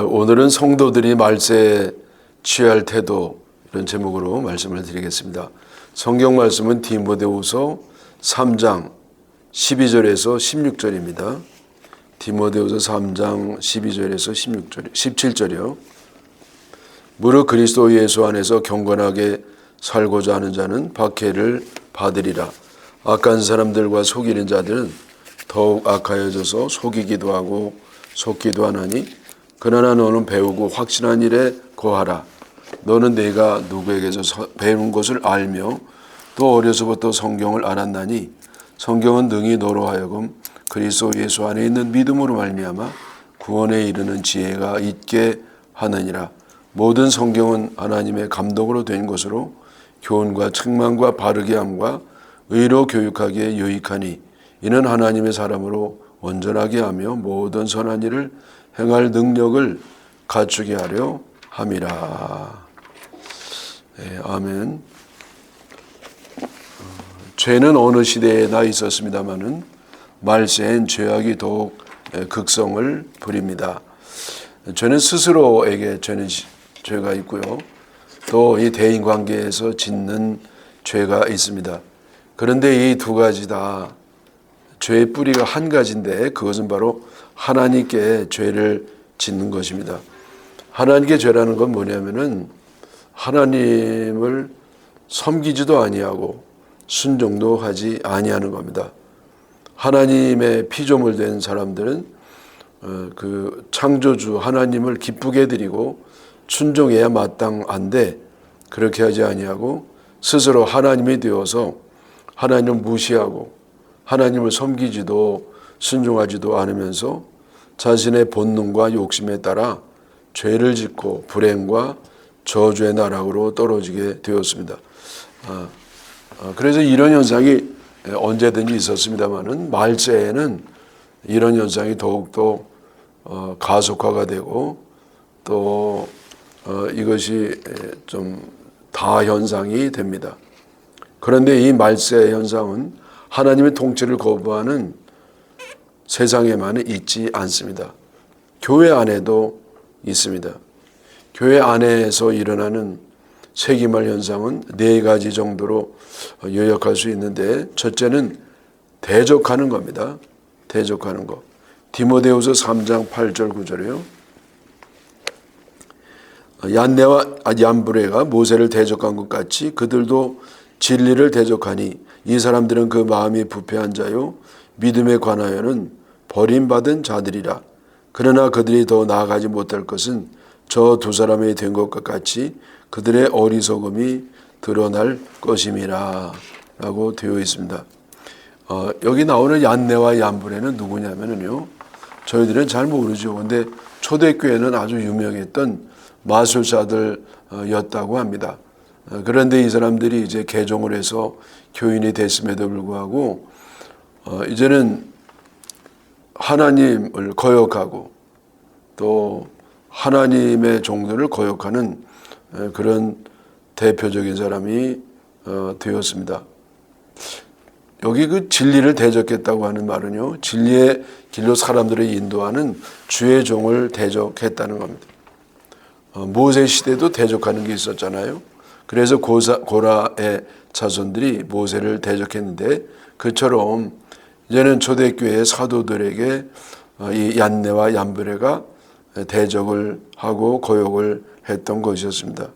오늘은 성도들이 말세에 취할 태도, 이런 제목으로 말씀을 드리겠습니다. 성경 말씀은 디모데후서 3장 12절에서 16절입니다. 디모데후서 3장 12절에서 17절이요. 무릇 그리스도 예수 안에서 경건하게 살고자 하는 자는 박해를 받으리라. 악한 사람들과 속이는 자들은 더욱 악하여져서 속이기도 하고 속기도 하나니, 그러나 너는 배우고 확신한 일에 거하라. 너는 내가 누구에게서 배운 것을 알며 또 어려서부터 성경을 알았나니, 성경은 능히 너로 하여금 그리스도 예수 안에 있는 믿음으로 말미암아 구원에 이르는 지혜가 있게 하느니라. 모든 성경은 하나님의 감동으로 된 것으로 교훈과 책망과 바르게 함과 의로 교육하기에 유익하니, 이는 하나님의 사람으로 온전하게 하며 모든 선한 일을 행할 능력을 갖추게 하려 함이라. 네, 아멘. 죄는 어느 시대에나 있었습니다마는 말세엔 죄악이 더욱 극성을 부립니다. 죄는 스스로에게 죄가 있고요. 또 이 대인 관계에서 짓는 죄가 있습니다. 그런데 이 두 가지 다 죄의 뿌리가 한 가지인데, 그것은 바로 하나님께 죄를 짓는 것입니다. 하나님께 죄라는 건 뭐냐면은 하나님을 섬기지도 아니하고 순종도 하지 아니하는 겁니다. 하나님의 피조물 된 사람들은 그 창조주 하나님을 기쁘게 드리고 순종해야 마땅한데, 그렇게 하지 아니하고 스스로 하나님이 되어서 하나님을 무시하고 하나님을 섬기지도 순종하지도 않으면서 자신의 본능과 욕심에 따라 죄를 짓고 불행과 저주의 나락으로 떨어지게 되었습니다. 그래서 이런 현상이 언제든지 있었습니다마는 말세에는 이런 현상이 더욱더 가속화가 되고 또 이것이 좀 다현상이 됩니다. 그런데 이 말세 현상은 하나님의 통치를 거부하는 세상에만 있지 않습니다. 교회 안에도 있습니다. 교회 안에서 일어나는 세기말 현상은 네 가지 정도로 요약할 수 있는데, 첫째는 대적하는 겁니다. 대적하는 것. 디모데후서 3장 8절 9절이요. 얀네와 얀브레가 모세를 대적한 것 같이 그들도 진리를 대적하니, 이 사람들은 그 마음이 부패한 자요 믿음에 관하여는 버림받은 자들이라. 그러나 그들이 더 나아가지 못할 것은 저 두 사람이 된 것과 같이 그들의 어리석음이 드러날 것임이라 라고 되어 있습니다. 여기 나오는 얀네와 얀브레는 누구냐면요, 저희들은 잘 모르죠. 근데 초대교회는 아주 유명했던 마술사들이었다고 합니다. 그런데 이 사람들이 이제 개종을 해서 교인이 됐음에도 불구하고 이제는 하나님을 거역하고 또 하나님의 종들을 거역하는 그런 대표적인 사람이 되었습니다. 여기 그 진리를 대적했다고 하는 말은요, 진리의 길로 사람들을 인도하는 주의 종을 대적했다는 겁니다. 모세 시대도 대적하는 게 있었잖아요. 그래서 고라의 자손들이 모세를 대적했는데, 그처럼 이제는 초대교회의 사도들에게 이 얀네와 얀브레가 대적을 하고 거역을 했던 것이었습니다.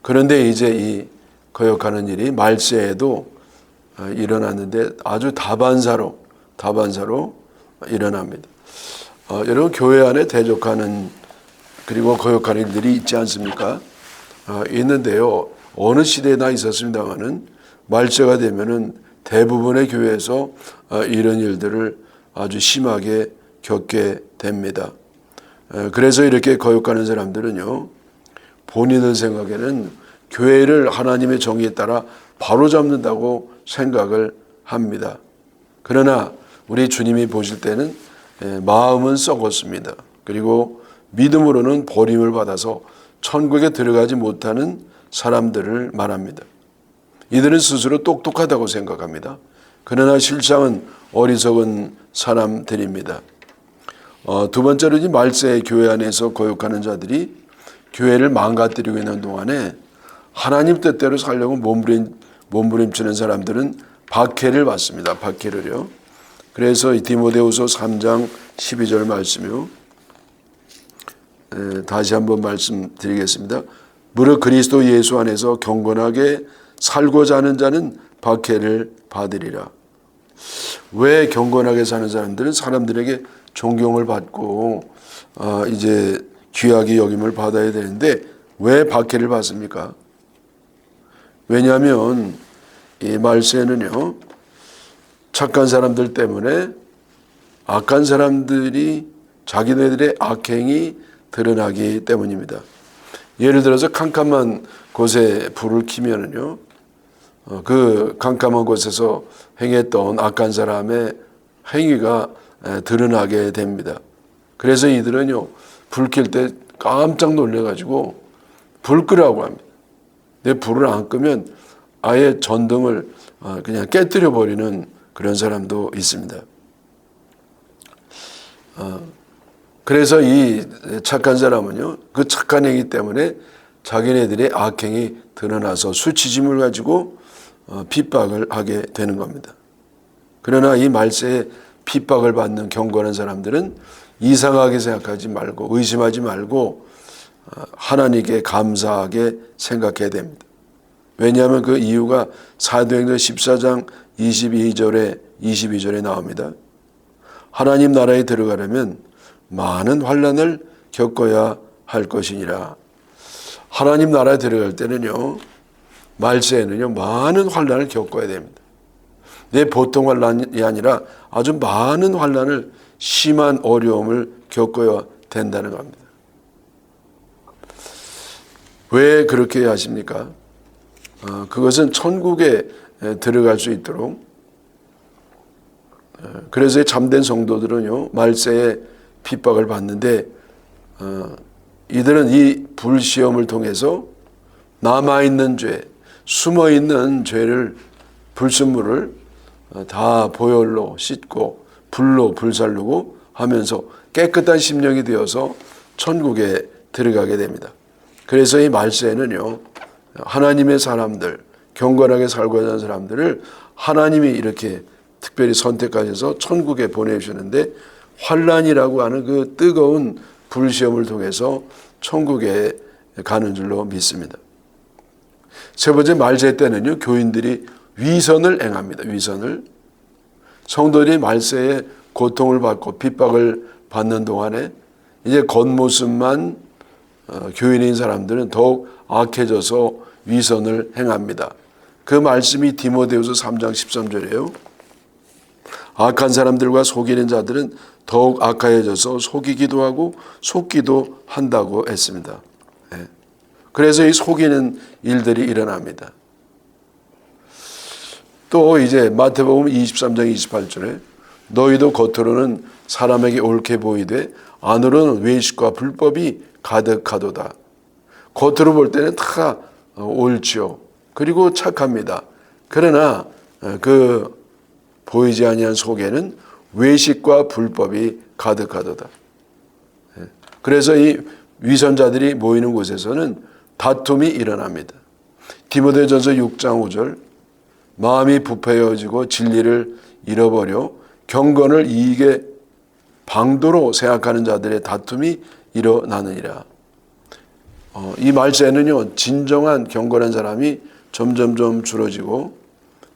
그런데 이제 이 거역하는 일이 말세에도 일어났는데 아주 다반사로 일어납니다. 여러분, 교회 안에 대적하는 그리고 거역하는 일들이 있지 않습니까? 있는데요, 어느 시대나 있었습니다마는 말세가 되면은 대부분의 교회에서 이런 일들을 아주 심하게 겪게 됩니다. 그래서 이렇게 거역하는 사람들은요, 본인들 생각에는 교회를 하나님의 정의에 따라 바로잡는다고 생각을 합니다. 그러나 우리 주님이 보실 때는 마음은 썩었습니다. 그리고 믿음으로는 버림을 받아서 천국에 들어가지 못하는 사람들을 말합니다. 이들은 스스로 똑똑하다고 생각합니다. 그러나 실상은 어리석은 사람들입니다. 두 번째로 이 말세 교회 안에서 거역하는 자들이 교회를 망가뜨리고 있는 동안에 하나님 뜻대로 살려고 몸부림치는 사람들은 박해를 받습니다. 박해를요. 그래서 이 디모데후서 3장 12절 말씀이요. 다시 한번 말씀드리겠습니다. 무릇 그리스도 예수 안에서 경건하게 살고자 하는 자는 박해를 받으리라. 왜 경건하게 사는 사람들은 사람들에게 존경을 받고 이제 귀하게 여김을 받아야 되는데 왜 박해를 받습니까? 왜냐하면 이 말세는요, 착한 사람들 때문에 악한 사람들이 자기네들의 악행이 드러나기 때문입니다. 예를 들어서 캄캄한 곳에 불을 켜면은요, 그 캄캄한 곳에서 행했던 악한 사람의 행위가 드러나게 됩니다. 그래서 이들은요, 불 켤 때 깜짝 놀래가지고 불 끄라고 합니다. 근데 불을 안 끄면 아예 전등을 그냥 깨뜨려 버리는 그런 사람도 있습니다. 그래서 이 착한 사람은요, 그 착한 행위 때문에 자기네들의 악행이 드러나서 수치심을 가지고 핍박을 하게 되는 겁니다. 그러나 이 말세에 핍박을 받는 경건한 사람들은 이상하게 생각하지 말고 의심하지 말고 하나님께 감사하게 생각해야 됩니다. 왜냐하면 그 이유가 사도행전 14장 22절에 나옵니다. 하나님 나라에 들어가려면 많은 환난을 겪어야 할 것이니라. 하나님 나라에 들어갈 때는요, 말세에는요, 많은 환난을 겪어야 됩니다. 내 보통 환난이 아니라 아주 많은 환난을, 심한 어려움을 겪어야 된다는 겁니다. 왜 그렇게 하십니까? 그것은 천국에 들어갈 수 있도록. 그래서 잠든 성도들은요, 말세에 핍박을 받는데 이들은 이 불시험을 통해서 남아있는 죄, 숨어있는 죄를, 불순물을 다 보혈로 씻고 불로 불살르고 하면서 깨끗한 심령이 되어서 천국에 들어가게 됩니다. 그래서 이 말세에는요, 하나님의 사람들, 경건하게 살고자 하는 사람들을 하나님이 이렇게 특별히 선택하셔서 천국에 보내주시는데 환난이라고 하는 그 뜨거운 불시험을 통해서 천국에 가는 줄로 믿습니다. 세 번째, 말세 때는요, 교인들이 위선을 행합니다. 위선을. 성도들이 말세에 고통을 받고 핍박을 받는 동안에 이제 겉모습만 교인인 사람들은 더욱 악해져서 위선을 행합니다. 그 말씀이 디모데후서 3장 13절이에요. 악한 사람들과 속이는 자들은 더욱 악하여져서 속이기도 하고 속기도 한다고 했습니다. 그래서 이 속이는 일들이 일어납니다. 또 이제 마태복음 23장 28절에 너희도 겉으로는 사람에게 옳게 보이되 안으로는 외식과 불법이 가득하도다. 겉으로 볼 때는 다 옳지요. 그리고 착합니다. 그러나 그 보이지 아니한 속에는 외식과 불법이 가득하도다. 그래서 이 위선자들이 모이는 곳에서는 다툼이 일어납니다. 디모데전서 6장 5절 마음이 부패해지고 진리를 잃어버려 경건을 이익의 방도로 생각하는 자들의 다툼이 일어나느니라. 이 말세는요, 진정한 경건한 사람이 점점점 줄어지고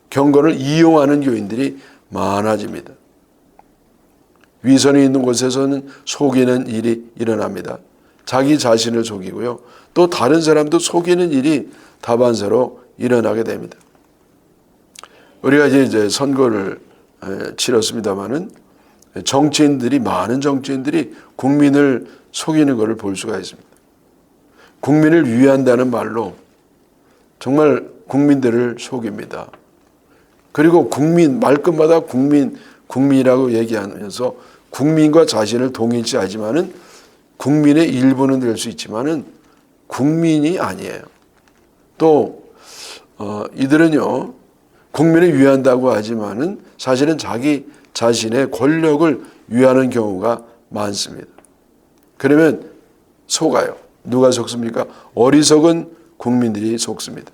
경건을 이용하는 교인들이 많아집니다. 위선이 있는 곳에서는 속이는 일이 일어납니다. 자기 자신을 속이고요, 또 다른 사람도 속이는 일이 다반사로 일어나게 됩니다. 우리가 이제 선거를 치렀습니다마는 많은 정치인들이 국민을 속이는 것을 볼 수가 있습니다. 국민을 위한다는 말로 정말 국민들을 속입니다. 그리고 말끝마다 국민이라고 얘기하면서 국민과 자신을 동일시 하지만은 국민의 일부는 될 수 있지만은 국민이 아니에요. 또 이들은요, 국민을 위한다고 하지만은 사실은 자기 자신의 권력을 위하는 경우가 많습니다. 그러면 속아요. 누가 속습니까? 어리석은 국민들이 속습니다.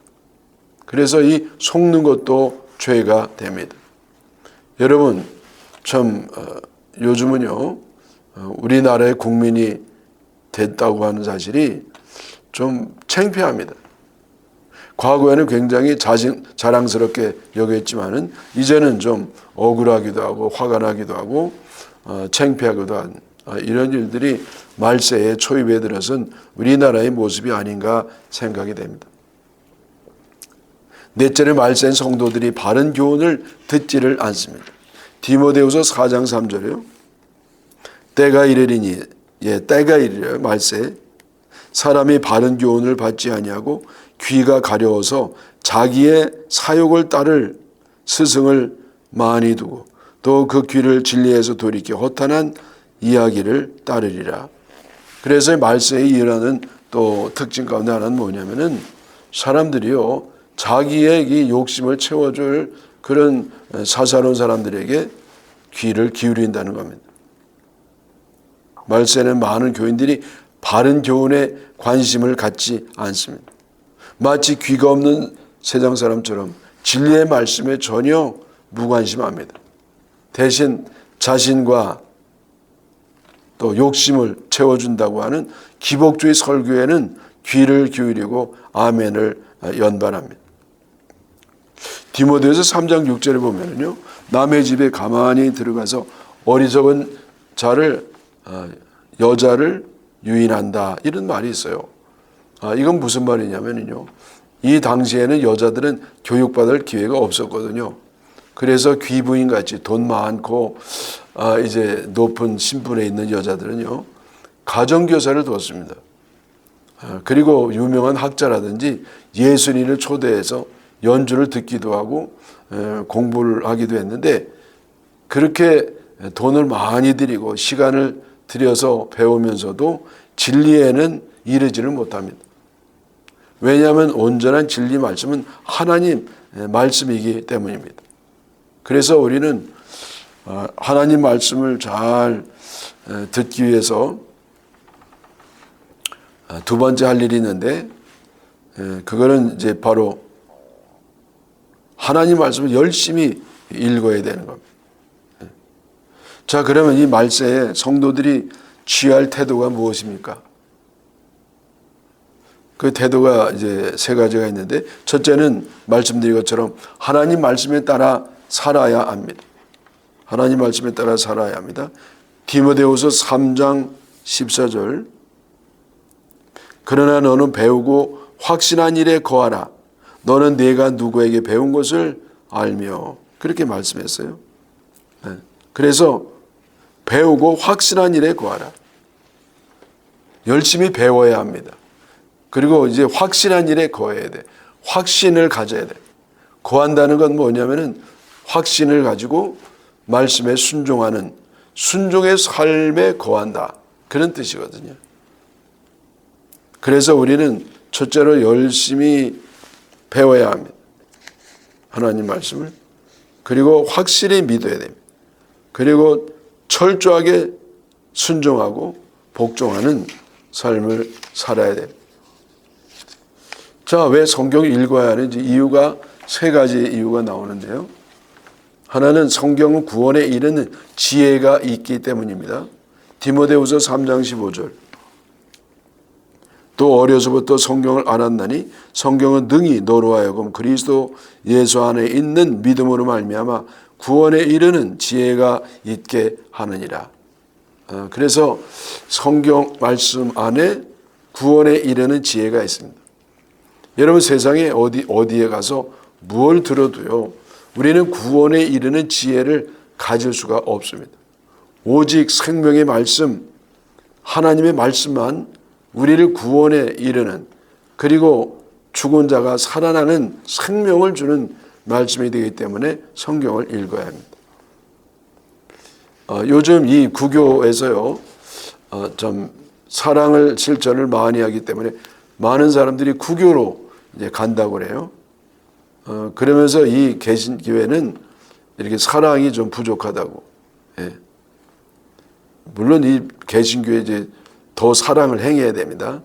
그래서 이 속는 것도 죄가 됩니다. 여러분, 참 요즘은요, 우리나라의 국민이 됐다고 하는 사실이 좀 창피합니다. 과거에는 굉장히 자랑스럽게 여겼지만은 이제는 좀 억울하기도 하고 화가 나기도 하고 창피하기도 한 이런 일들이 말세에 초입에 들어선 우리나라의 모습이 아닌가 생각이 됩니다. 넷째는 말세인 성도들이 바른 교훈을 듣지를 않습니다. 디모데후서 4장 3절이요. 때가 이르리니, 때가 이르려 말세 사람이 바른 교훈을 받지 아니하고 귀가 가려워서 자기의 사욕을 따를 스승을 많이 두고 또 그 귀를 진리에서 돌이켜 허탄한 이야기를 따르리라. 그래서 말세에 일어나는 또 특징 가운데 하나는 뭐냐면은 사람들이요, 자기의 이 욕심을 채워줄 그런 사사로운 사람들에게 귀를 기울인다는 겁니다. 말세는 많은 교인들이 바른 교훈에 관심을 갖지 않습니다. 마치 귀가 없는 세상 사람처럼 진리의 말씀에 전혀 무관심합니다. 대신 자신과 또 욕심을 채워준다고 하는 기복주의 설교에는 귀를 기울이고 아멘을 연발합니다. 디모데후서 3장 6절에 보면요, 남의 집에 가만히 들어가서 어리석은 여자를 유인한다, 이런 말이 있어요. 이건 무슨 말이냐면요, 이 당시에는 여자들은 교육받을 기회가 없었거든요. 그래서 귀부인같이 돈 많고 이제 높은 신분에 있는 여자들은요, 가정교사를 두었습니다. 그리고 유명한 학자라든지 예술인을 초대해서 연주를 듣기도 하고 공부를 하기도 했는데, 그렇게 돈을 많이 들이고 시간을 들여서 배우면서도 진리에는 이르지를 못합니다. 왜냐하면 온전한 진리 말씀은 하나님 말씀이기 때문입니다. 그래서 우리는 하나님 말씀을 잘 듣기 위해서 두 번째 할 일이 있는데, 그거는 이제 바로 하나님 말씀을 열심히 읽어야 되는 겁니다. 자, 그러면 이 말세에 성도들이 취할 태도가 무엇입니까? 그 태도가 이제 세 가지가 있는데, 첫째는 말씀드린 것처럼 하나님 말씀에 따라 살아야 합니다. 하나님 말씀에 따라 살아야 합니다. 디모데후서 3장 14절, 그러나 너는 배우고 확신한 일에 거하라. 너는 내가 누구에게 배운 것을 알며, 그렇게 말씀했어요. 그래서 배우고 확신한 일에 거하라. 열심히 배워야 합니다. 그리고 이제 확신한 일에 거해야 돼. 확신을 가져야 돼. 거한다는 건 뭐냐면은 확신을 가지고 말씀에 순종하는, 순종의 삶에 거한다, 그런 뜻이거든요. 그래서 우리는 첫째로 열심히 배워야 합니다. 하나님 말씀을. 그리고 확실히 믿어야 됩니다. 그리고 철저하게 순종하고 복종하는 삶을 살아야 됩니다. 자, 왜 성경을 읽어야 하는지 이유가 세 가지 이유가 나오는데요. 하나는 성경은 구원에 이르는 지혜가 있기 때문입니다. 디모데후서 3장 15절. 또 어려서부터 성경을 알았나니 성경은 능히 너로 하여금 그리스도 예수 안에 있는 믿음으로 말미암아 구원에 이르는 지혜가 있게 하느니라. 그래서 성경 말씀 안에 구원에 이르는 지혜가 있습니다. 여러분, 세상에 어디에 가서 무엇을 들어도요, 우리는 구원에 이르는 지혜를 가질 수가 없습니다. 오직 생명의 말씀, 하나님의 말씀만 우리를 구원에 이르는, 그리고 죽은 자가 살아나는 생명을 주는 말씀이 되기 때문에 성경을 읽어야 합니다. 요즘 이 구교에서요, 좀 사랑을 실천을 많이 하기 때문에 많은 사람들이 구교로 이제 간다고 그래요. 그러면서 이 개신교회는 이렇게 사랑이 좀 부족하다고. 예. 물론 이 개신교에 이제 더 사랑을 행해야 됩니다.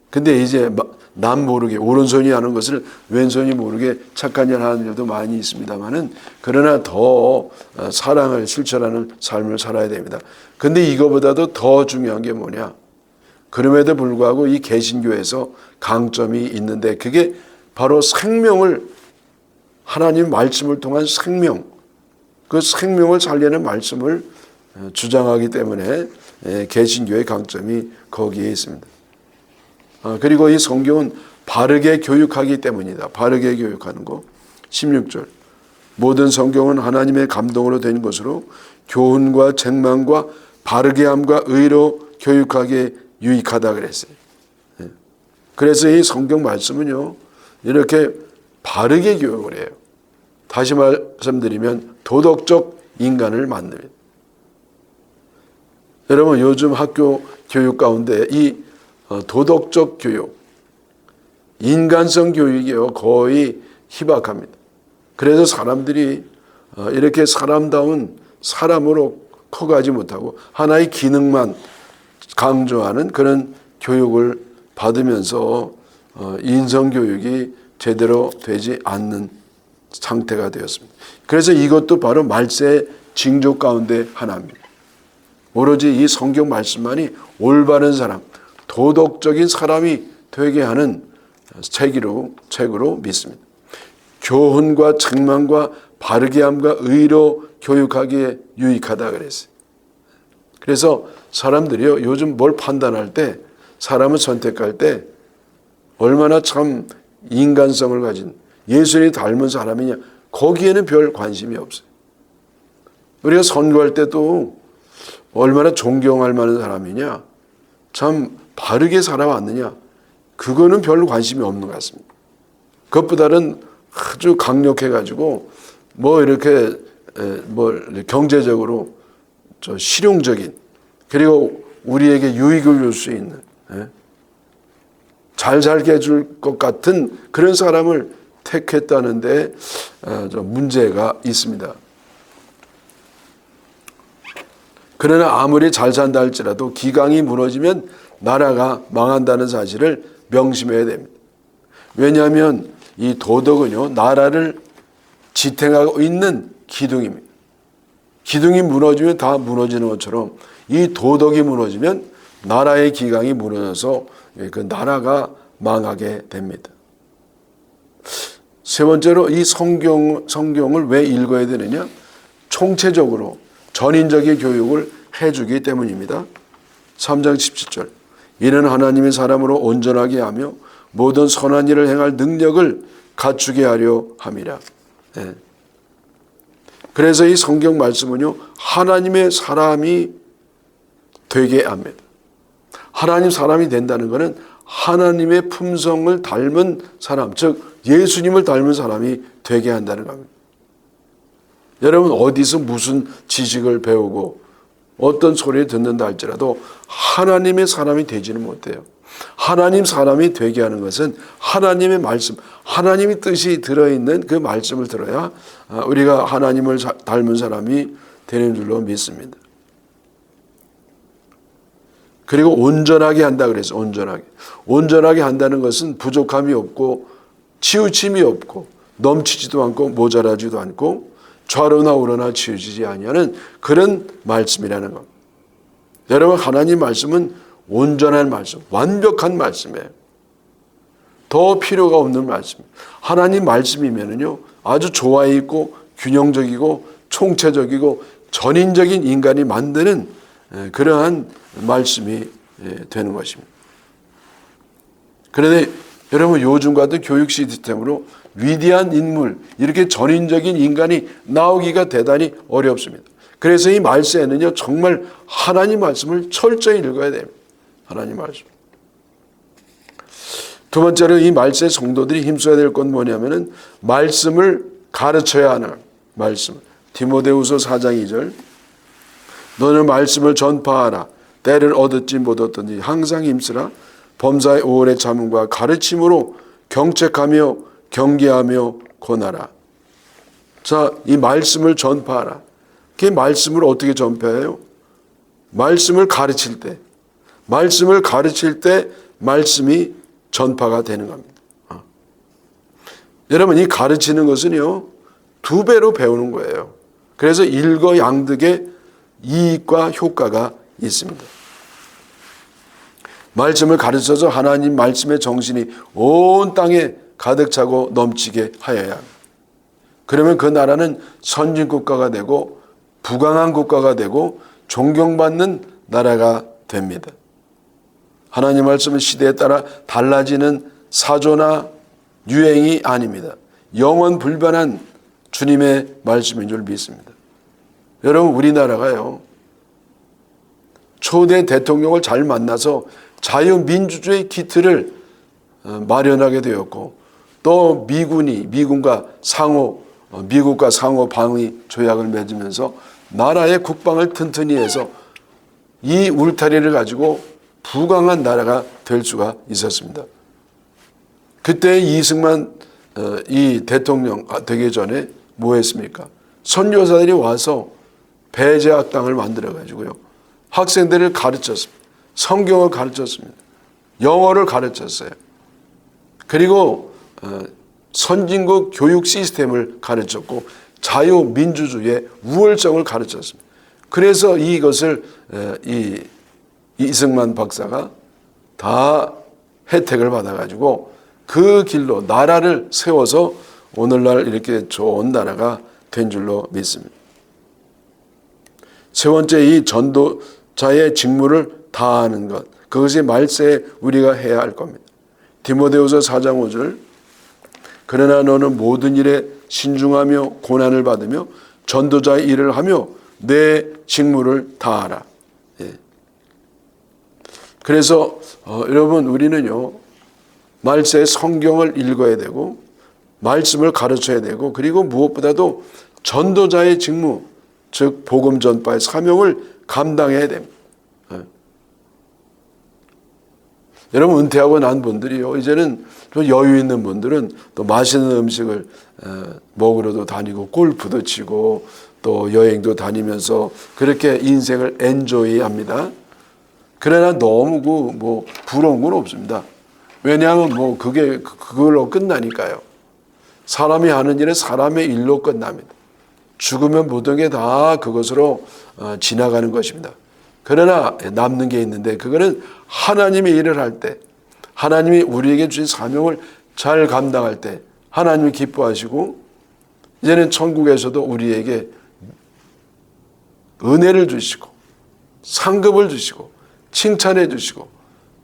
근데 이제 남 모르게 오른손이 하는 것을 왼손이 모르게 착한 일 하는 일도 많이 있습니다만은, 그러나 더 사랑을 실천하는 삶을 살아야 됩니다. 근데 이거보다도 더 중요한 게 뭐냐? 그럼에도 불구하고 이 개신교에서 강점이 있는데, 그게 바로 생명을, 하나님 말씀을 통한 생명, 그 생명을 살리는 말씀을 주장하기 때문에 개신교의 강점이 거기에 있습니다. 그리고 이 성경은 바르게 교육하기 때문이다. 바르게 교육하는 거. 16절. 모든 성경은 하나님의 감동으로 된 것으로 교훈과 책망과 바르게 함과 의로 교육하기에 유익하다 그랬어요. 그래서 이 성경 말씀은요, 이렇게 바르게 교육을 해요. 다시 말씀드리면 도덕적 인간을 만듭니다. 여러분, 요즘 학교 교육 가운데 이 도덕적 교육, 인간성 교육이요, 거의 희박합니다. 그래서 사람들이 이렇게 사람다운 사람으로 커가지 못하고 하나의 기능만 강조하는 그런 교육을 받으면서 인성교육이 제대로 되지 않는 상태가 되었습니다. 그래서 이것도 바로 말세의 징조 가운데 하나입니다. 오로지 이 성경 말씀만이 올바른 사람, 도덕적인 사람이 되게 하는 책으로 믿습니다. 교훈과 책망과 바르게 함과 의로 교육하기에 유익하다 그랬어요. 그래서 사람들이요, 요즘 뭘 판단할 때, 사람을 선택할 때 얼마나 참 인간성을 가진 예수를 닮은 사람이냐, 거기에는 별 관심이 없어요. 우리가 선거할 때도 얼마나 존경할 만한 사람이냐, 참 바르게 살아왔느냐, 그거는 별로 관심이 없는 것 같습니다. 그것보다는 아주 강력해가지고 뭐 이렇게 경제적으로 실용적인, 그리고 우리에게 유익을 줄 수 있는, 잘 살게 해줄 것 같은 그런 사람을 택했다는데 문제가 있습니다. 그러나 아무리 잘 산다 할지라도 기강이 무너지면 나라가 망한다는 사실을 명심해야 됩니다. 왜냐하면 이 도덕은요, 나라를 지탱하고 있는 기둥입니다. 기둥이 무너지면 다 무너지는 것처럼 이 도덕이 무너지면 나라의 기강이 무너져서 그 나라가 망하게 됩니다. 세 번째로 이 성경을 왜 읽어야 되느냐? 총체적으로 전인적인 교육을 해주기 때문입니다. 3장 17절. 이는 하나님의 사람으로 온전하게 하며 모든 선한 일을 행할 능력을 갖추게 하려 함이라. 그래서 이 성경 말씀은요, 하나님의 사람이 되게 합니다. 하나님 사람이 된다는 것은 하나님의 품성을 닮은 사람, 즉 예수님을 닮은 사람이 되게 한다는 겁니다. 여러분, 어디서 무슨 지식을 배우고 어떤 소리를 듣는다 할지라도 하나님의 사람이 되지는 못해요. 하나님 사람이 되게 하는 것은 하나님의 말씀, 하나님의 뜻이 들어있는 그 말씀을 들어야 우리가 하나님을 닮은 사람이 되는 줄로 믿습니다. 그리고 온전하게 한다 그래서 온전하게 한다는 것은 부족함이 없고 치우침이 없고 넘치지도 않고 모자라지도 않고 좌로나 우로나 치우치지 아니하는 그런 말씀이라는 겁니다. 여러분, 하나님 말씀은 온전한 말씀, 완벽한 말씀이에요. 더 필요가 없는 말씀이에요. 하나님 말씀이면은요, 아주 조화에 있고 균형적이고 총체적이고 전인적인 인간이 만드는 그러한 말씀이 되는 것입니다. 그런데 여러분, 요즘 같은 교육 시스템으로 위대한 인물, 이렇게 전인적인 인간이 나오기가 대단히 어렵습니다. 그래서 이 말세에는요, 정말 하나님 말씀을 철저히 읽어야 됩니다. 하나님 말씀. 두 번째로 이 말세 성도들이 힘써야 될 건 뭐냐면은 말씀을 가르쳐야 하는 말씀. 디모데후서 4장 2절. 너는 말씀을 전파하라. 때를 얻었지 못 얻었든지 항상 힘쓰라. 범사의 오래 참음과 가르침으로 경책하며 경계하며 권하라. 자, 이 말씀을 전파하라. 그 말씀을 어떻게 전파해요? 말씀을 가르칠 때 말씀이 전파가 되는 겁니다. 여러분, 이 가르치는 것은요, 2배로 배우는 거예요. 그래서 일거양득의 이익과 효과가 있습니다. 말씀을 가르쳐서 하나님 말씀의 정신이 온 땅에 가득 차고 넘치게 하여야 합니다. 그러면 그 나라는 선진국가가 되고 부강한 국가가 되고 존경받는 나라가 됩니다. 하나님 말씀은 시대에 따라 달라지는 사조나 유행이 아닙니다. 영원 불변한 주님의 말씀인 줄 믿습니다. 여러분, 우리나라가요, 초대 대통령을 잘 만나서 자유민주주의 기틀을 마련하게 되었고, 또 미국과 상호 방위 조약을 맺으면서 나라의 국방을 튼튼히 해서 이 울타리를 가지고 부강한 나라가 될 수가 있었습니다. 그때 이승만 이 대통령 되기 전에 뭐 했습니까? 선교사들이 와서 배제학당을 만들어 가지고요, 학생들을 가르쳤습니다. 성경을 가르쳤습니다. 영어를 가르쳤어요. 그리고 선진국 교육 시스템을 가르쳤고 자유민주주의의 우월성을 가르쳤습니다. 그래서 이것을 이승만 박사가 다 혜택을 받아가지고 그 길로 나라를 세워서 오늘날 이렇게 좋은 나라가 된 줄로 믿습니다. 세 번째, 이 전도자의 직무를 다하는 것, 그것이 말세에 우리가 해야 할 겁니다. 디모데후서 4장 5절, 그러나 너는 모든 일에 신중하며 고난을 받으며 전도자의 일을 하며 내 직무를 다하라. 예. 그래서 여러분, 우리는요, 말세에 성경을 읽어야 되고 말씀을 가르쳐야 되고, 그리고 무엇보다도 전도자의 직무, 즉 복음 전파의 사명을 감당해야 됩니다. 여러분, 은퇴하고 난 분들이요, 이제는 좀 여유 있는 분들은 또 맛있는 음식을 먹으러도 다니고 골프도 치고 또 여행도 다니면서 그렇게 인생을 엔조이합니다. 그러나 너무 부러운 건 없습니다. 왜냐하면 그걸로 끝나니까요. 사람이 하는 일은 사람의 일로 끝납니다. 죽으면 모든 게 다 그것으로 지나가는 것입니다. 그러나 남는 게 있는데, 그거는 하나님의 일을 할 때, 하나님이 우리에게 주신 사명을 잘 감당할 때 하나님이 기뻐하시고, 이제는 천국에서도 우리에게 은혜를 주시고 상급을 주시고 칭찬해 주시고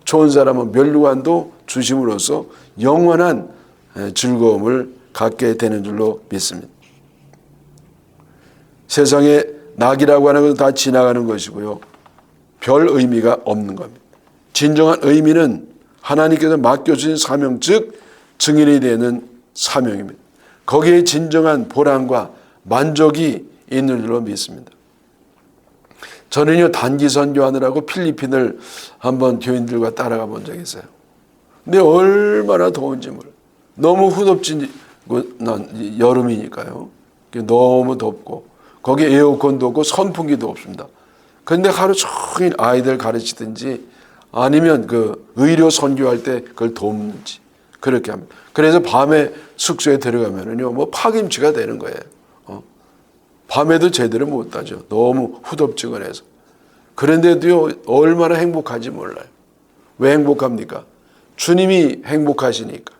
좋은 사람은 멸류관도 주심으로써 영원한 즐거움을 갖게 되는 줄로 믿습니다. 세상에 낙이라고 하는 것은 다 지나가는 것이고요, 별 의미가 없는 겁니다. 진정한 의미는 하나님께서 맡겨주신 사명, 즉 증인이 되는 사명입니다. 거기에 진정한 보람과 만족이 있는 줄로 믿습니다. 저는요, 단기 선교하느라고 필리핀을 한번 교인들과 따라가 본 적이 있어요. 근데 얼마나 더운지 몰라요. 너무 후덥지, 여름이니까요. 너무 덥고 거기 에어컨도 없고 선풍기도 없습니다. 그런데 하루 종일 아이들 가르치든지 아니면 그 의료 선교할 때 그걸 돕는지 그렇게 합니다. 그래서 밤에 숙소에 들어가면은요, 뭐 파김치가 되는 거예요. 밤에도 제대로 못 자죠. 너무 후덥지근해서. 그런데도요, 얼마나 행복한지 몰라요. 왜 행복합니까? 주님이 행복하시니까.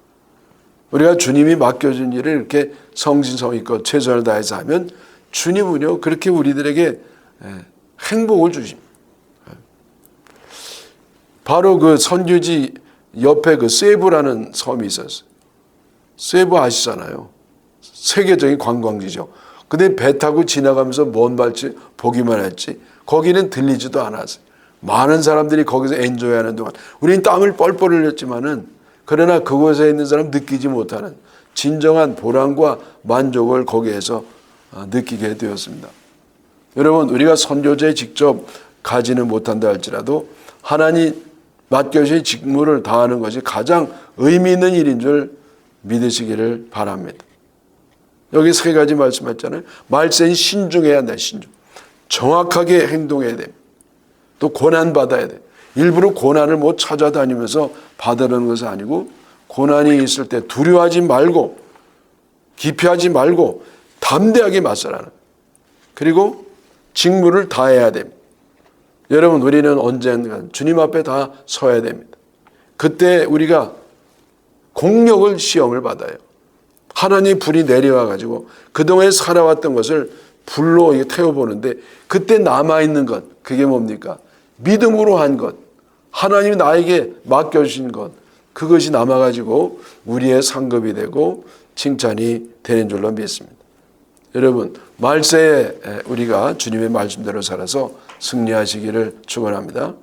우리가 주님이 맡겨준 일을 이렇게 성신성의껏 최선을 다해서 하면 주님은요, 그렇게 우리들에게 행복을 주십니다. 바로 그 선교지 옆에 그 세부라는 섬이 있었어요. 세부 아시잖아요. 세계적인 관광지죠. 근데 배 타고 지나가면서 먼 발치 보기만 했지 거기는 들리지도 않았어요. 많은 사람들이 거기서 엔조이하는 동안 우리는 땀을 뻘뻘 흘렸지만은, 그러나 그곳에 있는 사람 느끼지 못하는 진정한 보람과 만족을 거기에서 느끼게 되었습니다. 여러분, 우리가 선교제에 직접 가지는 못한다 할지라도 하나님 맡겨주신 직무를 다하는 것이 가장 의미 있는 일인 줄 믿으시기를 바랍니다. 여기 세 가지 말씀했잖아요. 말세는 신중해야 한다. 신중. 정확하게 행동해야 됩니다. 또 고난 받아야 돼. 일부러 고난을 뭐 찾아다니면서 받으려는 것은 아니고 고난이 있을 때 두려워하지 말고 기피하지 말고 담대하게 맞서라는. 그리고 직무를 다해야 됩니다. 여러분 우리는 언젠가 주님 앞에 다 서야 됩니다. 그때 우리가 공력을 시험을 받아요. 하나님 불이 내려와 가지고 그동안 살아왔던 것을 불로 태워보는데 그때 남아있는 것 그게 뭡니까? 믿음으로 한 것, 하나님이 나에게 맡겨주신 것, 그것이 남아가지고 우리의 상급이 되고 칭찬이 되는 줄로 믿습니다. 여러분 말세에 우리가 주님의 말씀대로 살아서 승리하시기를 축원합니다.